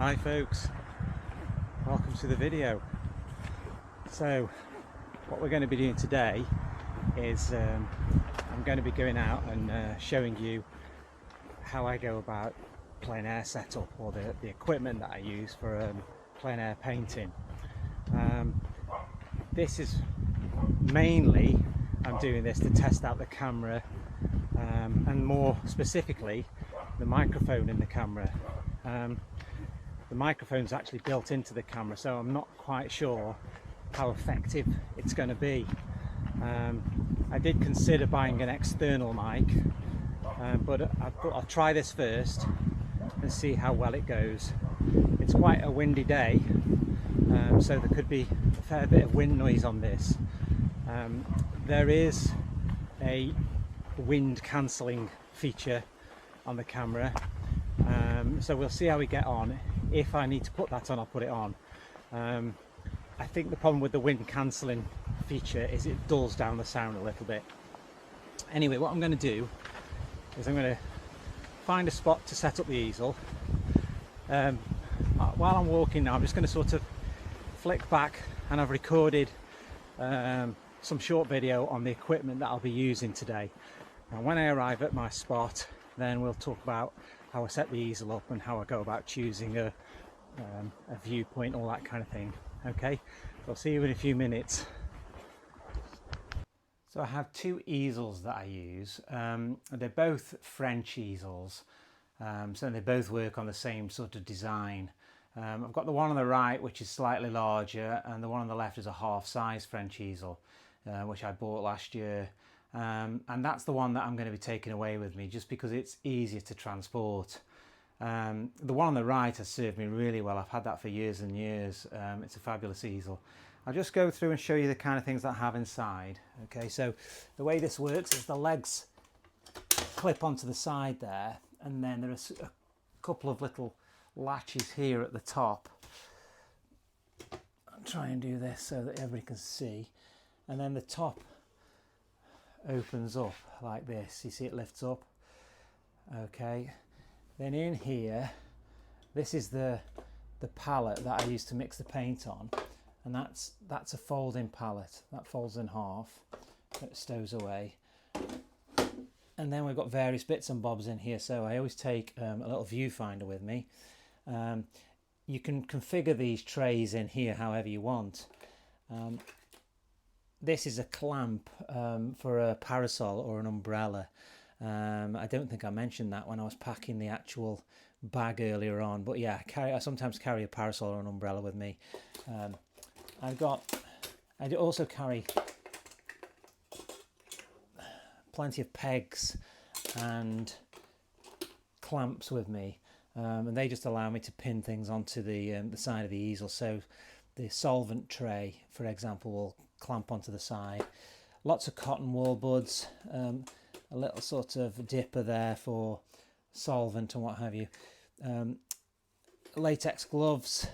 Hi folks, welcome to the video. So what we're going to be doing today is I'm going to be going out and showing you how I go about plein air setup, or the equipment that I use for plein air painting. This is mainly, I'm doing this to test out the camera and more specifically the microphone in the camera. The microphone's actually built into the camera, so I'm not quite sure how effective it's going to be. I did consider buying an external mic, but I'll try this first and see how well it goes. It's quite a windy day, so there could be a fair bit of wind noise on this. There is a wind cancelling feature on the camera, so we'll see how we get on. If I need to put that on, I'll put it on. I think the problem with the wind cancelling feature is it dulls down the sound a little bit. Anyway, what I'm going to do is I'm going to find a spot to set up the easel. While I'm walking now, I'm just going to sort of flick back, and I've recorded some short video on the equipment that I'll be using today. And when I arrive at my spot, then we'll talk about how I set the easel up and how I go about choosing a viewpoint, all that kind of thing. Okay, so I'll see you in a few minutes. So I have two easels that I use. They're both French easels, so they both work on the same sort of design. I've got the one on the right, which is slightly larger, and the one on the left is a half-size French easel, which I bought last year. And that's the one that I'm going to be taking away with me, just because it's easier to transport. The one on the right has served me really well. I've had that for years and years. It's a fabulous easel. I'll just go through and show you the kind of things that I have inside. Okay, so the way this works is the legs clip onto the side there, and then there are a couple of little latches here at the top. I'll try and do this so that everybody can see. And then the top opens up like this. You see it lifts up. Okay, then in here, this is the palette that I use to mix the paint on, and that's a folding palette that folds in half, it stows away. And then we've got various bits and bobs in here, so I always take a little viewfinder with me. You can configure these trays in here however you want. This is a clamp for a parasol or an umbrella. I don't think I mentioned that when I was packing the actual bag earlier on, but yeah, I sometimes carry a parasol or an umbrella with me. I do also carry plenty of pegs and clamps with me, and they just allow me to pin things onto the side of the easel. So the solvent tray, for example, will clamp onto the side. Lots of cotton wool buds, a little sort of dipper there for solvent and what have you, latex gloves,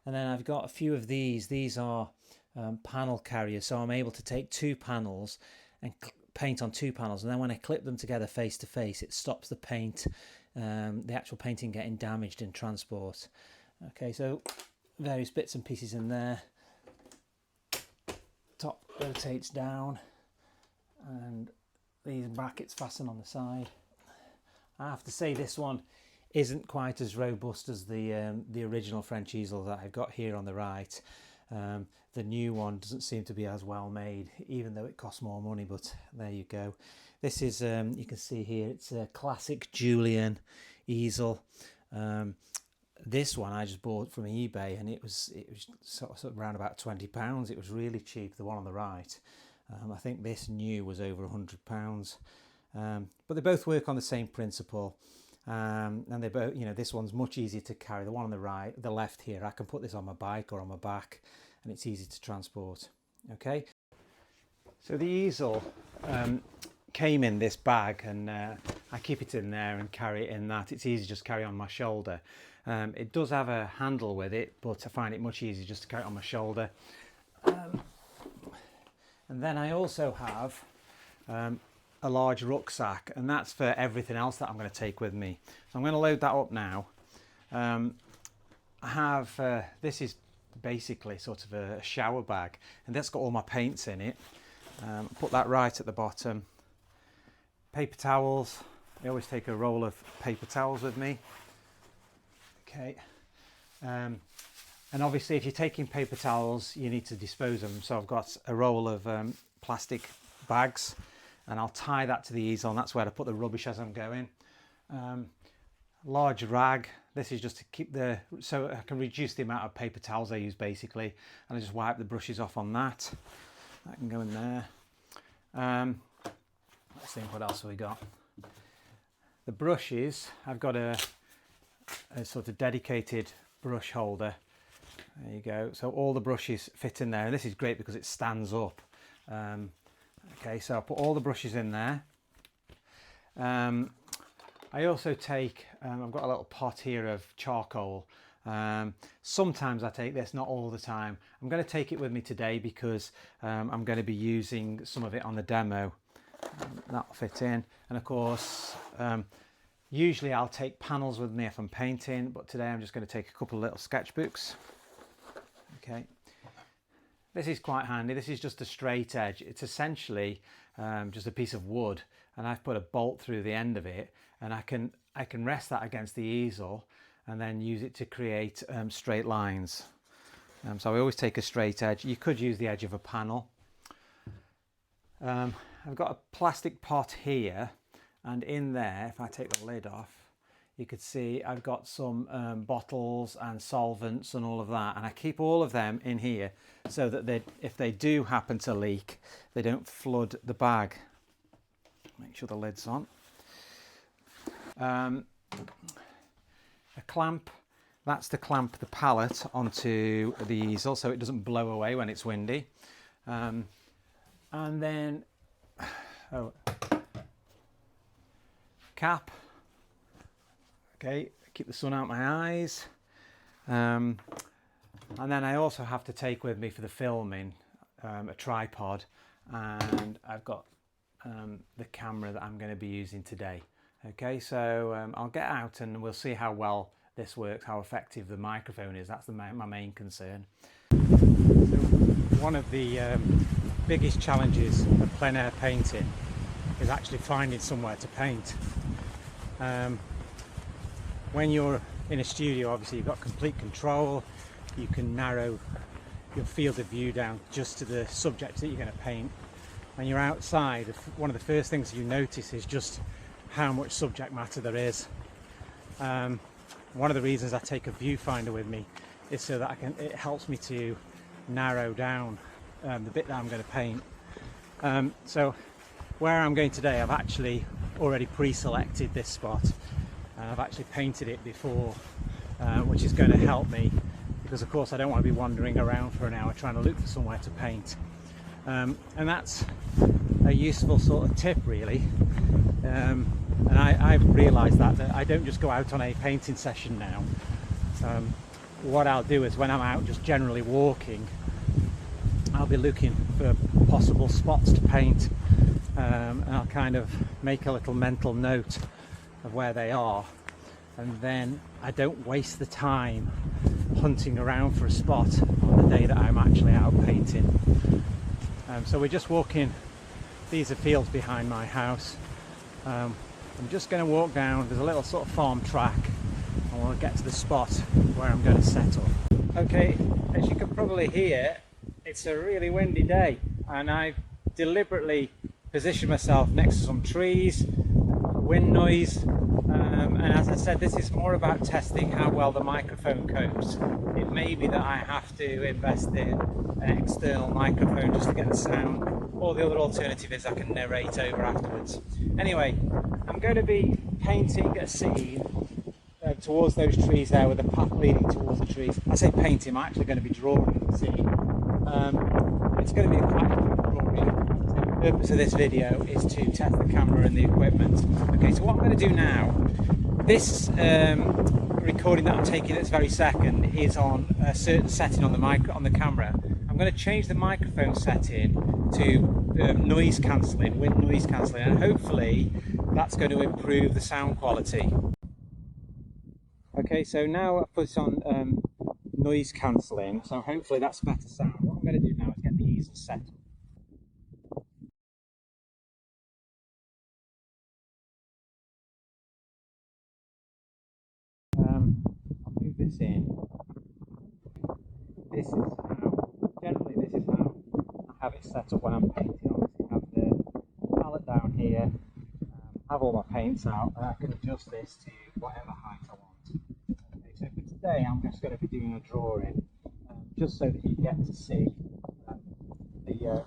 and then I've got a few of these are panel carriers, so I'm able to take two panels and paint on two panels, and then when I clip them together face to face, it stops the paint, the actual painting getting damaged in transport. Okay, so various bits and pieces in there. Top rotates down, and these brackets fasten on the side. I have to say this one isn't quite as robust as the original French easel that I've got here on the right. The new one doesn't seem to be as well made, even though it costs more money, but there you go. This is, you can see here, it's a classic Julian easel. This one I just bought from eBay, and it was sort of around about £20. It was really cheap, the one on the right. I think this new was over £100. But they both work on the same principle, and they both, this one's much easier to carry. The one on the left here, I can put this on my bike or on my back, and it's easy to transport. Okay, so the easel came in this bag, and I keep it in there and carry it in that. It's easy to just carry on my shoulder. It does have a handle with it, but I find it much easier just to carry it on my shoulder. And then I also have a large rucksack, and that's for everything else that I'm going to take with me. So I'm going to load that up now. I have, this is basically sort of a shower bag, and that's got all my paints in it. Put that right at the bottom. Paper towels, I always take a roll of paper towels with me. Okay, and obviously if you're taking paper towels you need to dispose of them, so I've got a roll of plastic bags, and I'll tie that to the easel, and that's where I put the rubbish as I'm going. Large rag, this is just to keep so I can reduce the amount of paper towels I use basically, and I just wipe the brushes off on that. That can go in there. Let's think, what else have we got? The brushes, I've got a sort of dedicated brush holder. There you go. So all the brushes fit in there, and this is great because it stands up. Okay, so I'll put all the brushes in there. I also take, I've got a little pot here of charcoal. Sometimes I take this, not all the time. I'm going to take it with me today because I'm going to be using some of it on the demo. That'll fit in, and of course usually I'll take panels with me if I'm painting, but today I'm just going to take a couple of little sketchbooks. Okay, this is quite handy. This is just a straight edge. It's essentially just a piece of wood, and I've put a bolt through the end of it, and I can rest that against the easel and then use it to create straight lines. So I always take a straight edge. You could use the edge of a panel. I've got a plastic pot here, and in there, if I take the lid off, you could see I've got some bottles and solvents and all of that, and I keep all of them in here so that if they do happen to leak, they don't flood the bag. Make sure the lid's on. A clamp, that's to clamp the palette onto the easel so it doesn't blow away when it's windy. And then cap, okay, keep the sun out my eyes. And then I also have to take with me for the filming a tripod, and I've got the camera that I'm going to be using today. Okay, so I'll get out and we'll see how well this works, how effective the microphone is. That's my main concern. So one of the biggest challenges of plein air painting is actually finding somewhere to paint. When you're in a studio, obviously you've got complete control. You can narrow your field of view down just to the subject that you're going to paint. When you're outside, one of the first things you notice is just how much subject matter there is. One of the reasons I take a viewfinder with me is so that it helps me to narrow down the bit that I'm going to paint. So where I'm going today, I've actually already pre-selected this spot, and I've actually painted it before, which is going to help me because of course I don't want to be wandering around for an hour trying to look for somewhere to paint. And that's a useful sort of tip really. And I've realised that I don't just go out on a painting session now. What I'll do is when I'm out just generally walking, I'll be looking for possible spots to paint, and I'll kind of make a little mental note of where they are, and then I don't waste the time hunting around for a spot on the day that I'm actually out painting. So we're just walking, these are fields behind my house. I'm just going to walk down, there's a little sort of farm track, and we'll get to the spot where I'm going to set up. Okay, as you can probably hear, it's a really windy day, and I've deliberately positioned myself next to some trees, wind noise, and as I said, this is more about testing how well the microphone copes. It may be that I have to invest in an external microphone just to get the sound, or the other alternative is I can narrate over afterwards. Anyway, I'm going to be painting a scene towards those trees there with the path leading towards the trees. I say painting, I'm actually going to be drawing the scene. It's going to be a quite quick drawing. The purpose of this video is to test the camera and the equipment. Okay, so what I'm going to do now, this recording that I'm taking this very second is on a certain setting on the camera. I'm going to change the microphone setting to noise cancelling, wind noise cancelling, and hopefully that's going to improve the sound quality. Okay, so now I've put on noise cancelling, so hopefully that's better sound. What I'm going to do now is get the easel set up. I'll move this in. This is generally this is how I have it set up when I'm painting. Obviously have the palette down here, have all my paints out, and I can adjust this to whatever height I want. Okay, so for today I'm just going to be doing a drawing, just so that you get to see the...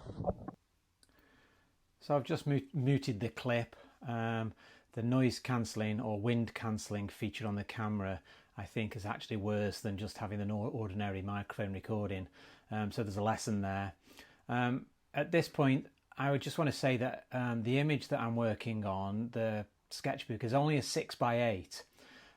So I've just muted the clip. The noise cancelling or wind cancelling feature on the camera I think is actually worse than just having an ordinary microphone recording. So there's a lesson there. At this point I would just want to say that the image that I'm working on, the sketchbook, is only a 6x8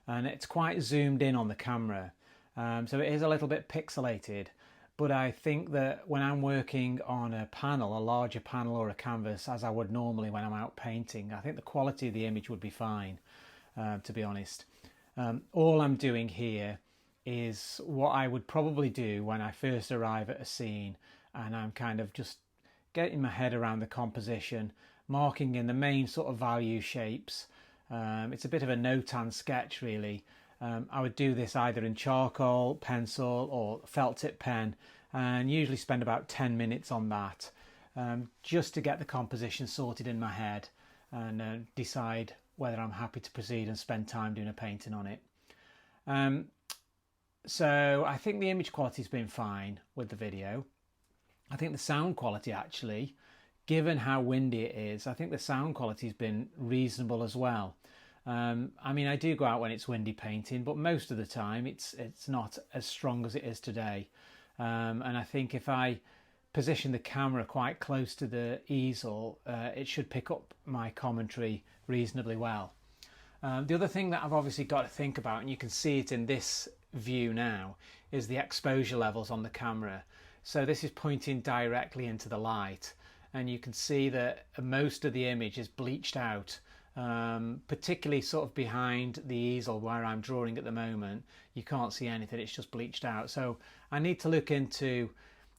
and it's quite zoomed in on the camera. So it is a little bit pixelated, but I think that when I'm working on a panel, a larger panel or a canvas, as I would normally when I'm out painting, I think the quality of the image would be fine, to be honest. All I'm doing here is what I would probably do when I first arrive at a scene, and I'm kind of just getting my head around the composition, marking in the main sort of value shapes. It's a bit of a no-tan sketch really. I would do this either in charcoal, pencil or felt tip pen, and usually spend about 10 minutes on that, just to get the composition sorted in my head and decide whether I'm happy to proceed and spend time doing a painting on it. So I think the image quality's been fine with the video. I think the sound quality, actually, given how windy it is, I think the sound quality's been reasonable as well. I mean, I do go out when it's windy painting, but most of the time it's not as strong as it is today. And I think if I position the camera quite close to the easel, it should pick up my commentary reasonably well. The other thing that I've obviously got to think about, and you can see it in this view now, is the exposure levels on the camera. So this is pointing directly into the light, and you can see that most of the image is bleached out, particularly sort of behind the easel where I'm drawing at the moment. You can't see anything, it's just bleached out. So I need to look into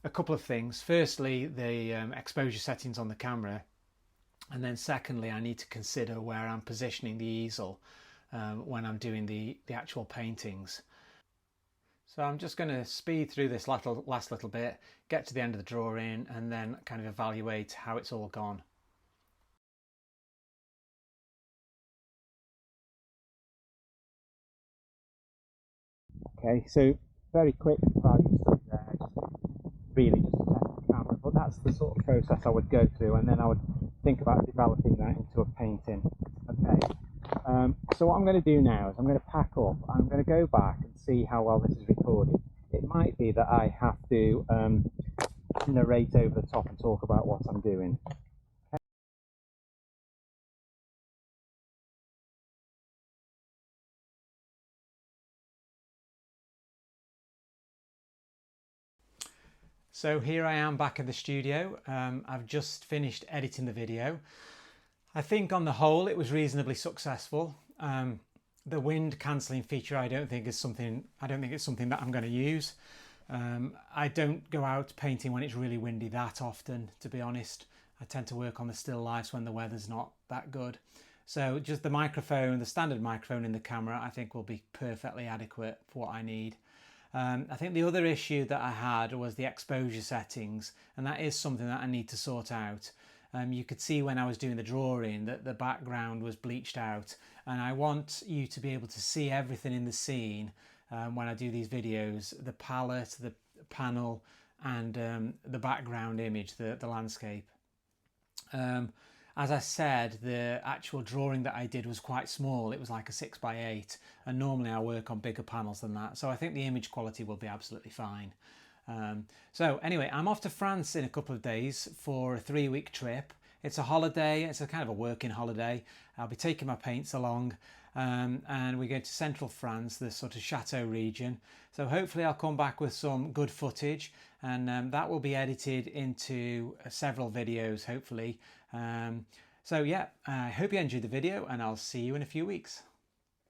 a couple of things. Firstly, the exposure settings on the camera, and then secondly, I need to consider where I'm positioning the easel when I'm doing the actual paintings. So I'm just going to speed through this last little bit, get to the end of the drawing, and then kind of evaluate how it's all gone. Okay, so very quick values there, really just to test the camera, but that's the sort of process I would go through, and then I would think about developing that into a painting. Okay, so what I'm going to do now is I'm going to pack up, I'm going to go back and see how well this is recorded. It might be that I have to narrate over the top and talk about what I'm doing. So here I am back in the studio. I've just finished editing the video. I think on the whole it was reasonably successful. The wind cancelling feature I don't think it's something that I'm going to use. I don't go out painting when it's really windy that often, to be honest. I tend to work on the still lifes when the weather's not that good. So just the microphone, the standard microphone in the camera, I think will be perfectly adequate for what I need. I think the other issue that I had was the exposure settings, and that is something that I need to sort out. You could see when I was doing the drawing that the background was bleached out, and I want you to be able to see everything in the scene when I do these videos, the palette, the panel, and the background image, the landscape. As I said, the actual drawing that I did was quite small. It was like a 6x8, and normally I work on bigger panels than that, so I think the image quality will be absolutely fine. So anyway, I'm off to France in a couple of days for a 3-week trip. It's a holiday, it's a kind of a working holiday. I'll be taking my paints along, and we're going to central France, the sort of Chateau region. So hopefully I'll come back with some good footage, and that will be edited into several videos, hopefully. So yeah, I hope you enjoyed the video, and I'll see you in a few weeks.